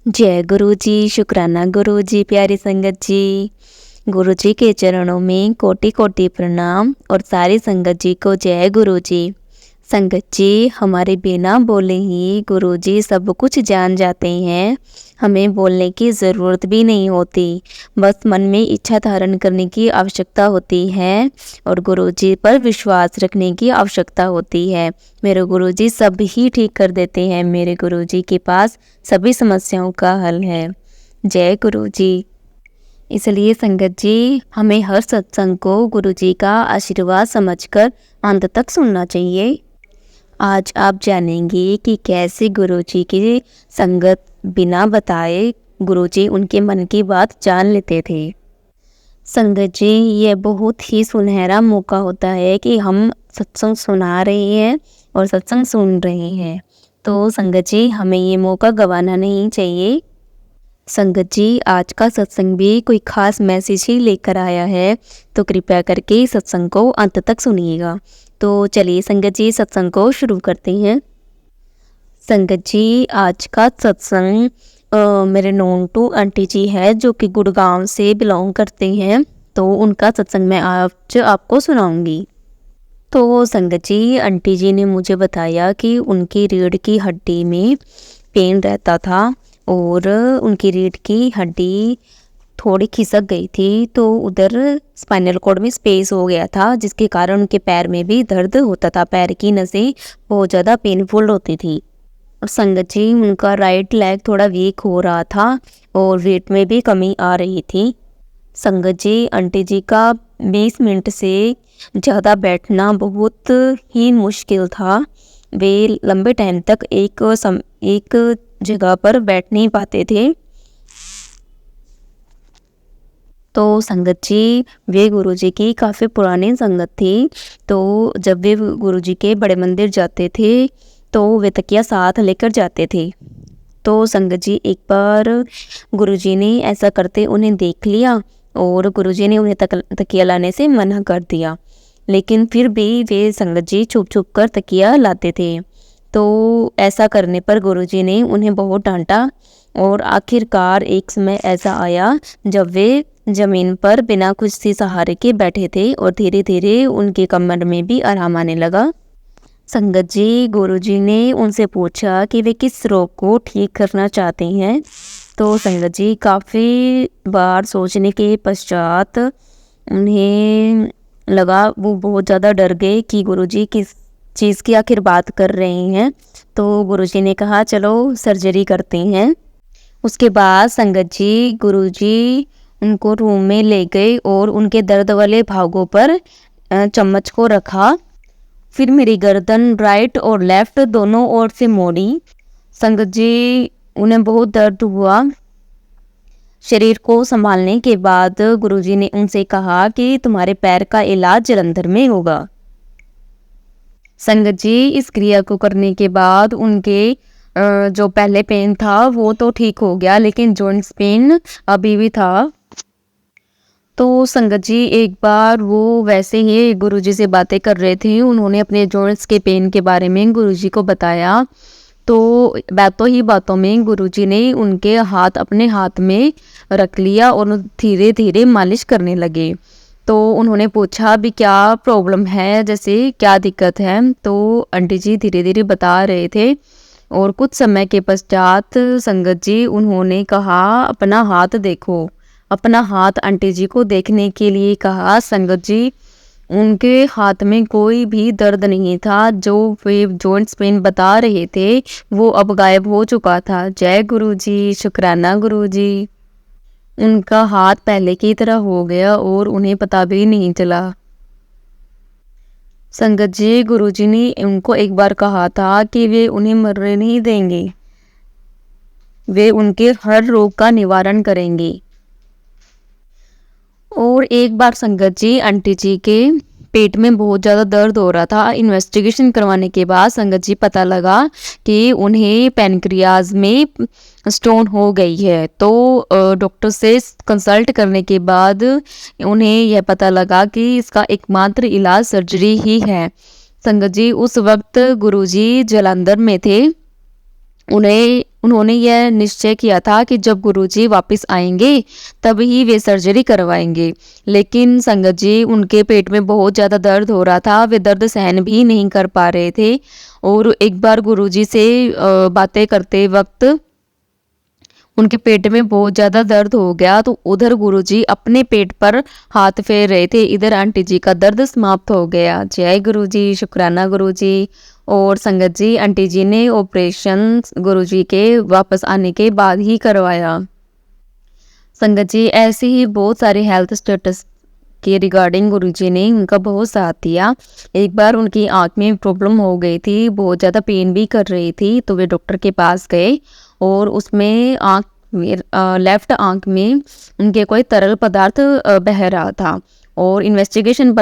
जय गुरु जी, शुक्राना गुरु जी, प्यारी संगत जी। गुरु जी के चरणों में कोटि कोटि प्रणाम और सारी संगत जी को जय गुरु जी। संगत जी, हमारे बिना बोले ही गुरु जी सब कुछ जान जाते हैं। हमें बोलने की ज़रूरत भी नहीं होती, बस मन में इच्छा धारण करने की आवश्यकता होती है और गुरु जी पर विश्वास रखने की आवश्यकता होती है। मेरे गुरु जी सब ही ठीक कर देते हैं। मेरे गुरु जी के पास सभी समस्याओं का हल है। जय गुरु जी। इसलिए संगत जी, हमें हर सत्संग को गुरु जी का आशीर्वाद समझकर अंत तक सुनना चाहिए। आज आप जानेंगे कि कैसे गुरु जी की संगत बिना बताए गुरु जी उनके मन की बात जान लेते थे। संगत जी, ये बहुत ही सुनहरा मौका होता है कि हम सत्संग सुना रहे हैं और सत्संग सुन रहे हैं। तो संगत जी, हमें ये मौका गंवाना नहीं चाहिए। संगत जी, आज का सत्संग भी कोई खास मैसेज ही लेकर आया है, तो कृपया करके सत्संग को अंत तक सुनिएगा। तो चलिए संगत जी, सत्संग को शुरू करते हैं। संगत जी, आज का सत्संग मेरे नोन टू आंटी जी है जो कि गुड़गांव से बिलोंग करते हैं, तो उनका सत्संग मैं आज आपको सुनाऊंगी। तो संगत जी, आंटी जी ने मुझे बताया कि उनकी रीढ़ की हड्डी में पेन रहता था और उनकी रीढ़ की हड्डी थोड़ी खिसक गई थी, तो उधर स्पाइनल कॉर्ड में स्पेस हो गया था, जिसके कारण उनके पैर में भी दर्द होता था। पैर की नसें बहुत ज़्यादा पेनफुल होती थी। और संगत जी, उनका राइट लेग थोड़ा वीक हो रहा था और वेट में भी कमी आ रही थी। संगत जी, आंटी जी का 20 मिनट से ज़्यादा बैठना बहुत ही मुश्किल था। वे लंबे टाइम तक एक जगह पर बैठ नहीं पाते थे। तो संगत जी, वे गुरुजी की काफ़ी पुरानी संगत थी। तो जब वे गुरुजी के बड़े मंदिर जाते थे तो वे तकिया साथ लेकर जाते थे। तो संगत जी, एक बार गुरुजी ने ऐसा करते उन्हें देख लिया और गुरुजी ने उन्हें तकिया लाने से मना कर दिया, लेकिन फिर भी वे संगत जी छुप छुप कर तकिया लाते थे। तो ऐसा करने पर गुरुजी ने उन्हें बहुत डांटा और आखिरकार एक समय ऐसा आया जब वे जमीन पर बिना कुछ सी सहारे के बैठे थे और धीरे धीरे उनके कमर में भी आराम आने लगा। संगत जी, गुरुजी ने उनसे पूछा कि वे किस रोग को ठीक करना चाहते हैं। तो संगत जी, काफ़ी बार सोचने के पश्चात उन्हें लगा, वो बहुत ज़्यादा डर गए कि गुरुजी किस चीज़ की आखिर बात कर रहे हैं। तो गुरुजी ने कहा, चलो सर्जरी करते हैं। उसके बाद संगत जी, गुरुजी उनको रूम में ले गए और उनके दर्द वाले भागों पर चम्मच को रखा। फिर मेरी गर्दन राइट और लेफ्ट दोनों ओर से मोड़ी। संगत जी, उन्हें बहुत दर्द हुआ। शरीर को संभालने के बाद गुरुजी ने उनसे कहा कि तुम्हारे पैर का इलाज जालंधर में होगा। संगत जी, इस क्रिया को करने के बाद उनके जो पहले पेन था वो तो ठीक हो गया, लेकिन जॉइंट्स पेन अभी भी था। तो संगत जी, एक बार वो वैसे ही गुरुजी से बातें कर रहे थे। उन्होंने अपने जॉइंट्स के पेन के बारे में गुरुजी को बताया। तो बातों में गुरुजी ने उनके हाथ अपने हाथ में रख लिया और धीरे धीरे मालिश करने लगे। तो उन्होंने पूछा, भी क्या प्रॉब्लम है, जैसे क्या दिक्कत है। तो आंटी जी धीरे धीरे बता रहे थे और कुछ समय के पश्चात संगत जी उन्होंने कहा, अपना हाथ देखो। अपना हाथ आंटी जी को देखने के लिए कहा। संगत जी, उनके हाथ में कोई भी दर्द नहीं था। जो वे जॉइंट्स पेन बता रहे थे वो अब गायब हो चुका था। जय गुरु जी, शुक्राना गुरु जी। उनका हाथ पहले की तरह हो गया और उन्हें पता भी नहीं चला। संगत जी, गुरुजी ने उनको एक बार कहा था कि वे उन्हें मरने नहीं देंगे, वे उनके हर रोग का निवारण करेंगे। और एक बार संगत जी, आंटी जी के पेट में बहुत ज़्यादा दर्द हो रहा था। इन्वेस्टिगेशन करवाने के बाद संगत जी पता लगा कि उन्हें पैनक्रियाज में स्टोन हो गई है। तो डॉक्टर से कंसल्ट करने के बाद उन्हें यह पता लगा कि इसका एकमात्र इलाज सर्जरी ही है। संगत जी, उस वक्त गुरुजी जालंधर में थे। उन्हें उन्होंने यह निश्चय किया था कि जब गुरुजी वापस आएंगे तब ही वे सर्जरी करवाएंगे। लेकिन संगत जी, उनके पेट में बहुत ज़्यादा दर्द हो रहा था, वे दर्द सहन भी नहीं कर पा रहे थे। और एक बार गुरुजी से बातें करते वक्त उनके पेट में बहुत ज़्यादा दर्द हो गया, तो उधर गुरुजी अपने पेट पर हाथ फेर रहे थे, इधर आंटी जी का दर्द समाप्त हो गया। जय गुरुजी, शुक्राना गुरुजी। और संगत जी, आंटी जी ने ऑपरेशन गुरुजी के वापस आने के बाद ही करवाया। संगत जी, ऐसे ही बहुत सारे हेल्थ स्टेटस के रिगार्डिंग गुरुजी ने उनका बहुत साथ दिया। एक बार उनकी आँख में प्रॉब्लम हो गई थी, बहुत ज़्यादा पेन भी कर रही थी, तो वे डॉक्टर के पास गए और उसमें आँख में लेफ्ट आँख में उनके कोई तरल पदार्थ बह रहा था। और इन्वेस्टिगेशन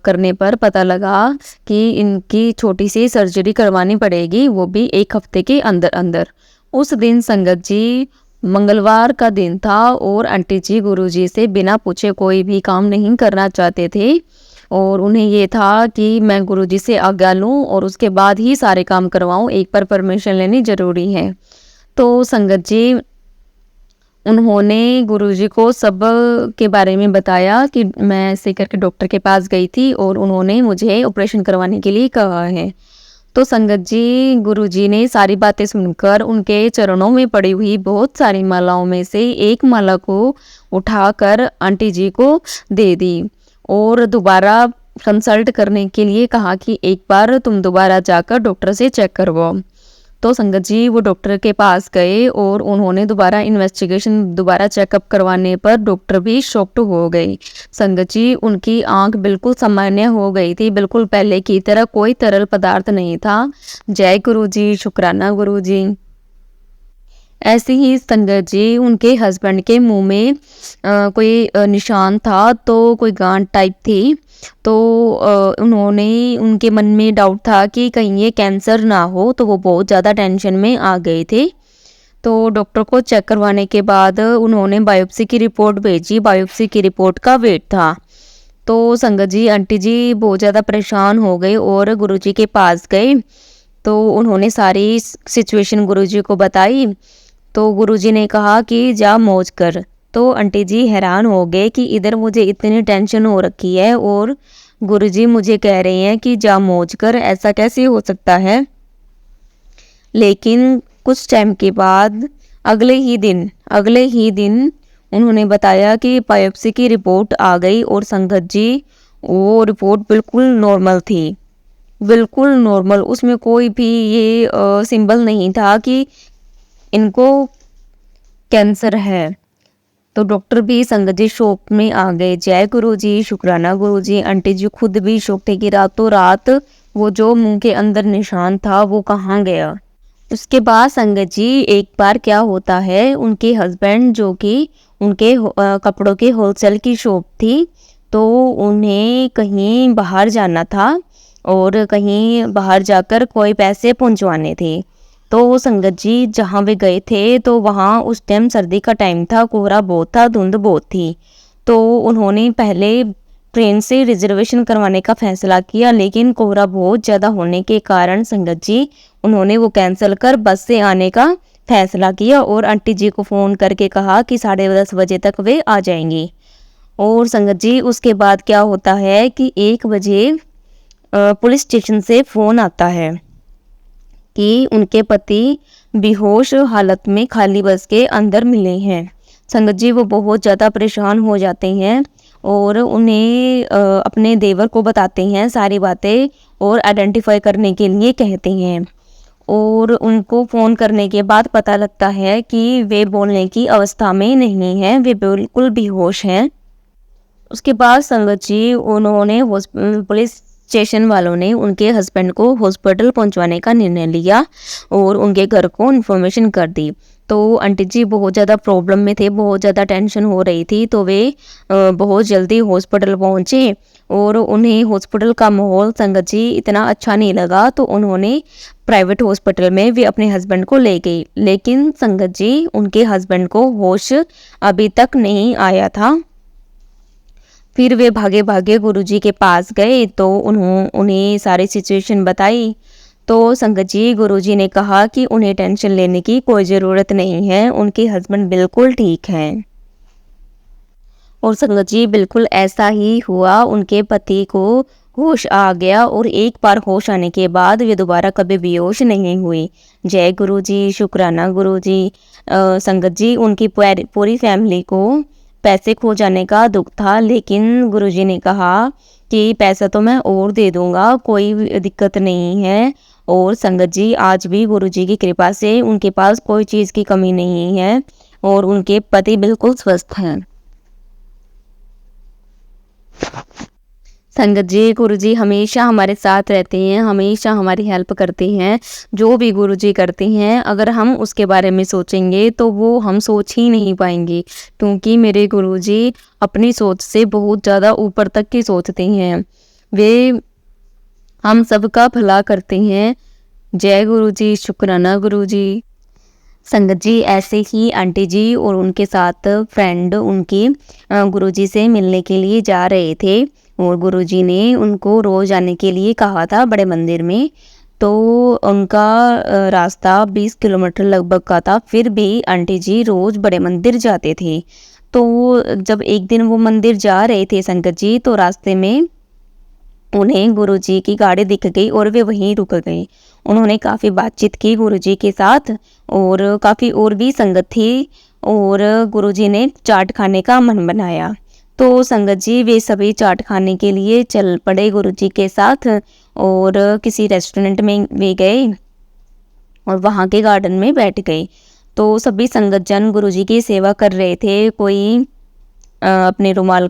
करने पर पता लगा कि इनकी छोटी सी सर्जरी करवानी पड़ेगी, वो भी 1 हफ्ते के अंदर अंदर। उस दिन संगत जी, मंगलवार का दिन था और आंटी जी गुरुजी से बिना पूछे कोई भी काम नहीं करना चाहते थे। और उन्हें ये था कि मैं गुरुजी से आज्ञा लूँ और उसके बाद ही सारे काम करवाऊँ, एक बार परमिशन लेनी ज़रूरी है। तो संगत जी, उन्होंने गुरुजी को सब के बारे में बताया कि मैं ऐसे करके डॉक्टर के पास गई थी और उन्होंने मुझे ऑपरेशन करवाने के लिए कहा है। तो संगत जी, गुरुजी ने सारी बातें सुनकर उनके चरणों में पड़ी हुई बहुत सारी मालाओं में से एक माला को उठाकर आंटी जी को दे दी और दोबारा कंसल्ट करने के लिए कहा कि एक बार तुम दोबारा जाकर डॉक्टर से चेक करवाओ। तो संगत जी, वो डॉक्टर के पास गए और उन्होंने दोबारा इन्वेस्टिगेशन, दोबारा चेकअप करवाने पर डॉक्टर भी शॉक्ड हो गई। संगत जी, उनकी आंख बिल्कुल सामान्य हो गई थी, बिल्कुल पहले की तरह कोई तरल पदार्थ नहीं था। जय गुरु जी, शुक्राना गुरु जी। ऐसे ही संगत जी, उनके हस्बैंड के मुंह में कोई निशान था, तो कोई गांठ टाइप थी। तो उन्होंने, उनके मन में डाउट था कि कहीं ये कैंसर ना हो, तो वो बहुत ज़्यादा टेंशन में आ गए थे। तो डॉक्टर को चेक करवाने के बाद उन्होंने बायोप्सी की रिपोर्ट भेजी, बायोप्सी की रिपोर्ट का वेट था। तो संगत जी, आंटी जी बहुत ज़्यादा परेशान हो गए और गुरुजी के पास गए। तो उन्होंने सारी सिचुएशन गुरुजी को बताई। तो गुरुजी ने कहा कि जा मौज कर। तो आंटी जी हैरान हो गए कि इधर मुझे इतनी टेंशन हो रखी है और गुरुजी मुझे कह रहे हैं कि जा मौज कर, ऐसा कैसे हो सकता है। लेकिन कुछ टाइम के बाद अगले ही दिन उन्होंने बताया कि बायोप्सी की रिपोर्ट आ गई और संगत जी, वो रिपोर्ट बिल्कुल नॉर्मल थी, बिल्कुल नॉर्मल। उसमें कोई भी ये सिंबल नहीं था कि इनको कैंसर है। तो डॉक्टर भी संगत जी शॉक में आ गए। जय गुरु जी, शुक्राना गुरु जी। आंटी जी खुद भी शॉक थे कि रातों रात वो जो मुंह के अंदर निशान था वो कहाँ गया। उसके बाद संगत जी, एक बार क्या होता है, उनके हस्बैंड, जो कि उनके कपड़ों के होलसेल की शॉप थी, तो उन्हें कहीं बाहर जाना था और कहीं बाहर जाकर कोई पैसे पहुंचवाने थे। तो संगत जी, जहाँ वे गए थे तो वहाँ उस टाइम सर्दी का टाइम था, कोहरा बहुत था, धुंध बहुत थी। तो उन्होंने पहले ट्रेन से रिजर्वेशन करवाने का फैसला किया, लेकिन कोहरा बहुत ज़्यादा होने के कारण संगत जी, उन्होंने वो कैंसिल कर बस से आने का फैसला किया और आंटी जी को फ़ोन करके कहा कि 10:30 बजे तक वे आ जाएंगी। और संगत जी, उसके बाद क्या होता है कि 1 बजे पुलिस स्टेशन से फ़ोन आता है कि उनके पति बेहोश हालत में खाली बस के अंदर मिले हैं। संगत जी, वो बहुत ज़्यादा परेशान हो जाते हैं और उन्हें अपने देवर को बताते हैं सारी बातें और आइडेंटिफाई करने के लिए कहते हैं। और उनको फ़ोन करने के बाद पता लगता है कि वे बोलने की अवस्था में नहीं हैं, वे बिल्कुल बेहोश हैं। उसके बाद संगत जी, उन्होंने पुलिस स्टेशन वालों ने उनके हस्बैंड को हॉस्पिटल पहुंचवाने का निर्णय लिया और उनके घर को इन्फॉर्मेशन कर दी। तो आंटी जी बहुत ज़्यादा प्रॉब्लम में थे, बहुत ज़्यादा टेंशन हो रही थी, तो वे बहुत जल्दी हॉस्पिटल पहुंचे और उन्हें हॉस्पिटल का माहौल संगत जी इतना अच्छा नहीं लगा, तो उन्होंने प्राइवेट हॉस्पिटल में वे अपने हस्बैंड को ले गई। लेकिन संगत जी, उनके हस्बैंड को होश अभी तक नहीं आया था। फिर वे भागे भागे गुरुजी के पास गए, तो उन्हें सारी सिचुएशन बताई। तो संगत जी गुरुजी ने कहा कि उन्हें टेंशन लेने की कोई ज़रूरत नहीं है, उनके हस्बैंड बिल्कुल ठीक हैं। और संगत जी बिल्कुल ऐसा ही हुआ, उनके पति को होश आ गया और एक बार होश आने के बाद वे दोबारा कभी बेहोश नहीं हुई। जय गुरु जी, शुक्राना गुरु जी। संगत जी उनकी पूरी फैमिली को पैसे खो जाने का दुख था, लेकिन गुरुजी ने कहा कि पैसा तो मैं और दे दूंगा, कोई दिक्कत नहीं है। और संगत जी आज भी गुरुजी की कृपा से उनके पास कोई चीज़ की कमी नहीं है और उनके पति बिल्कुल स्वस्थ हैं। संगत जी गुरुजी हमेशा हमारे साथ रहते हैं, हमेशा हमारी हेल्प करते हैं। जो भी गुरुजी करते हैं अगर हम उसके बारे में सोचेंगे तो वो हम सोच ही नहीं पाएंगे, क्योंकि मेरे गुरुजी अपनी सोच से बहुत ज़्यादा ऊपर तक की सोचते हैं। वे हम सबका भला करते हैं। जय गुरुजी, शुक्राना गुरुजी। संगत जी ऐसे ही आंटी जी और उनके साथ फ्रेंड उनकी गुरुजी से मिलने के लिए जा रहे थे और गुरुजी ने उनको रोज़ आने के लिए कहा था बड़े मंदिर में। तो उनका रास्ता 20 किलोमीटर लगभग का था, फिर भी आंटी जी रोज़ बड़े मंदिर जाते थे। तो जब एक दिन वो मंदिर जा रहे थे संगत जी, तो रास्ते में उन्हें गुरुजी की गाड़ी दिख गई और वे वहीं रुक गए। उन्होंने काफ़ी बातचीत की गुरुजी के साथ और काफ़ी और भी संगत थी और गुरुजी ने चाट खाने का मन बनाया। तो संगत जी वे सभी चाट खाने के लिए चल पड़े गुरुजी के साथ और किसी रेस्टोरेंट में वे गए और वहाँ के गार्डन में बैठ गए। तो सभी संगत जन गुरुजी की सेवा कर रहे थे। कोई अपने रुमाल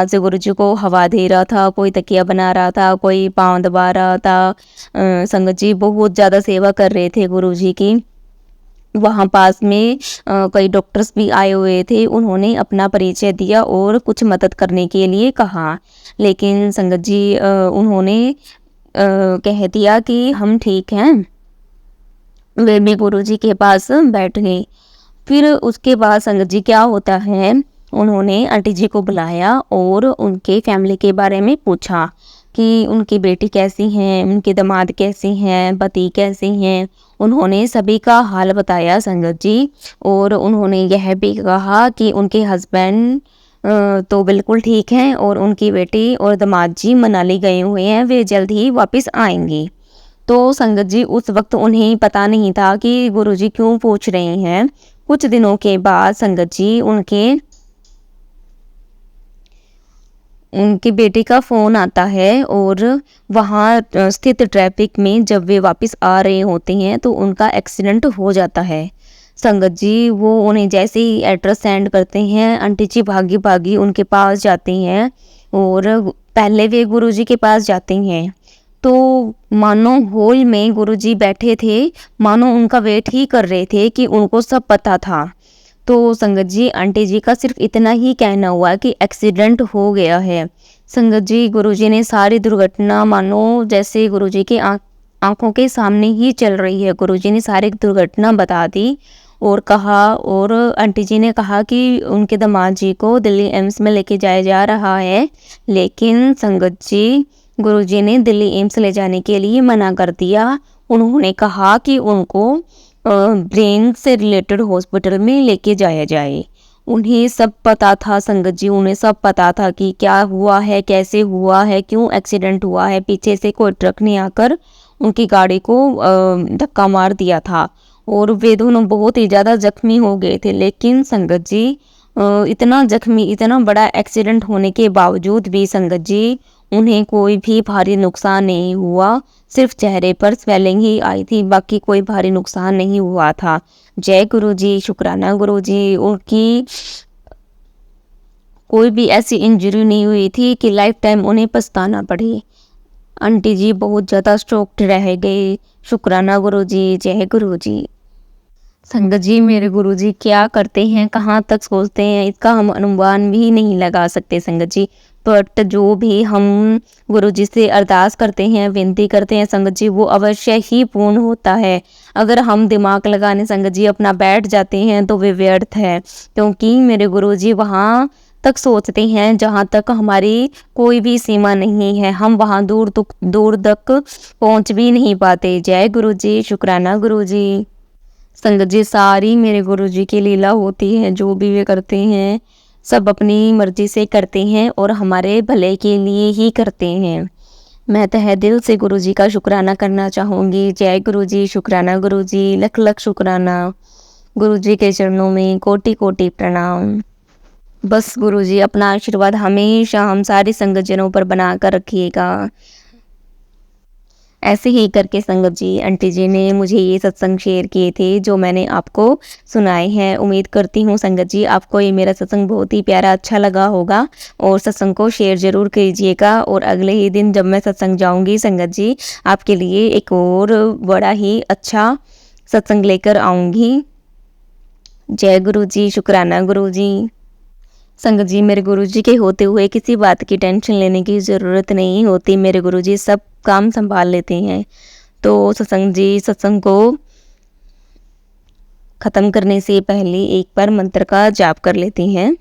से गुरुजी को हवा दे रहा था, कोई तकिया बना रहा था, कोई पाँव दबा रहा था। संगत जी बहुत ज़्यादा सेवा कर रहे थे गुरुजी की। वहाँ पास में कई डॉक्टर्स भी आए हुए थे, उन्होंने अपना परिचय दिया और कुछ मदद करने के लिए कहा, लेकिन संगत जी उन्होंने कह दिया कि हम ठीक हैं। वे भी गुरुजी के पास बैठ गए। फिर उसके बाद संगत जी क्या होता है, उन्होंने आंटी जी को बुलाया और उनके फैमिली के बारे में पूछा कि उनकी बेटी कैसी हैं, उनके दामाद कैसे हैं, पति कैसे हैं। उन्होंने सभी का हाल बताया संगत जी और उन्होंने यह भी कहा कि उनके हस्बैंड तो बिल्कुल ठीक हैं और उनकी बेटी और दामाद जी मनाली गए हुए हैं, वे जल्द ही वापस आएंगे। तो संगत जी उस वक्त उन्हें पता नहीं था कि गुरुजी क्यों पूछ रहे हैं। कुछ दिनों के बाद संगत जी उनकी बेटी का फ़ोन आता है और वहाँ स्थित ट्रैफिक में जब वे वापस आ रहे होते हैं तो उनका एक्सीडेंट हो जाता है। संगत जी वो उन्हें जैसे ही एड्रेस सेंड करते हैं, आंटी जी भागी भागी उनके पास जाती हैं और पहले वे गुरुजी के पास जाते हैं। तो मानो हॉल में गुरुजी बैठे थे, मानो उनका वेट ही कर रहे थे कि उनको सब पता था। तो संगत जी आंटी जी का सिर्फ इतना ही कहना हुआ कि एक्सीडेंट हो गया है। संगत जी गुरुजी ने सारी दुर्घटना मानो जैसे गुरुजी के आंखों के सामने ही चल रही है, गुरुजी ने सारी दुर्घटना बता दी और कहा। और आंटी जी ने कहा कि उनके दामाद जी को दिल्ली एम्स में लेके जाया जा रहा है, लेकिन संगत जी गुरुजी ने दिल्ली एम्स ले जाने के लिए मना कर दिया। उन्होंने कहा कि उनको ब्रेन से रिलेटेड हॉस्पिटल में लेके जाया जाए। उन्हें सब पता था संगत जी, उन्हें सब पता था कि क्या हुआ है, कैसे हुआ है, क्यों एक्सीडेंट हुआ है। पीछे से कोई ट्रक ने आकर उनकी गाड़ी को धक्का मार दिया था और वे दोनों बहुत ही ज़्यादा जख्मी हो गए थे। लेकिन संगत जी इतना जख्मी, इतना बड़ा एक्सीडेंट होने के बावजूद भी संगत जी उन्हें कोई भी भारी नुकसान नहीं हुआ, सिर्फ चेहरे पर स्वेलिंग ही आई थी, बाकी कोई भारी नुकसान नहीं हुआ था। जय गुरु जी, शुक्राना गुरु जी। उनकी कोई भी ऐसी इंजरी नहीं हुई थी कि लाइफ टाइम उन्हें पछताना पड़े। आंटी जी बहुत ज़्यादा स्ट्रोक्ड रह गए। शुक्राना गुरु जी, जय गुरु जी। संगत जी मेरे गुरुजी क्या करते हैं, कहाँ तक सोचते हैं, इसका हम अनुमान भी नहीं लगा सकते संगत जी। बट जो भी हम गुरुजी से अरदास करते हैं, विनती करते हैं संगत जी, वो अवश्य ही पूर्ण होता है। अगर हम दिमाग लगाने संगत जी अपना बैठ जाते हैं तो वे व्यर्थ है, क्योंकि मेरे गुरुजी वहाँ तक सोचते हैं, जहाँ तक हमारी कोई भी सीमा नहीं है, हम वहाँ दूर तक पहुँच भी नहीं पाते। जय गुरु जी, शुक्राना गुरु जी। संगत जी, सारी मेरे गुरु जी की लीला होती है, जो भी वे करते हैं सब अपनी मर्जी से करते हैं और हमारे भले के लिए ही करते हैं। मैं तहे दिल से गुरु जी का शुक्राना करना चाहूँगी। जय गुरु जी, शुक्राना गुरु जी, लख लख शुक्राना। गुरु जी के चरणों में कोटि कोटि प्रणाम। बस गुरु जी अपना आशीर्वाद हमेशा हम सारी संगत जनों पर बना कर रखिएगा। ऐसे ही करके संगत जी, आंटी जी ने मुझे ये सत्संग शेयर किए थे जो मैंने आपको सुनाए हैं। उम्मीद करती हूँ संगत जी आपको ये मेरा सत्संग बहुत ही प्यारा अच्छा लगा होगा और सत्संग को शेयर ज़रूर कीजिएगा। और अगले ही दिन जब मैं सत्संग जाऊँगी संगत जी, आपके लिए एक और बड़ा ही अच्छा सत्संग लेकर आऊँगी। जय गुरु जी, शुक्राना गुरु जी। संगत जी, मेरे गुरुजी के होते हुए किसी बात की टेंशन लेने की ज़रूरत नहीं होती। मेरे गुरुजी सब काम संभाल लेते हैं। तो सत्संग को ख़त्म करने से पहले एक बार मंत्र का जाप कर लेते हैं।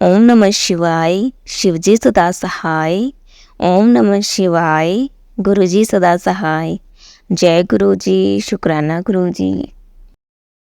ओम नमः शिवाय, शिवजी सदा सहाय। ओम नमः शिवाय, गुरुजी सदा सहाय। जय गुरु जी, शुक्राना गुरु जी।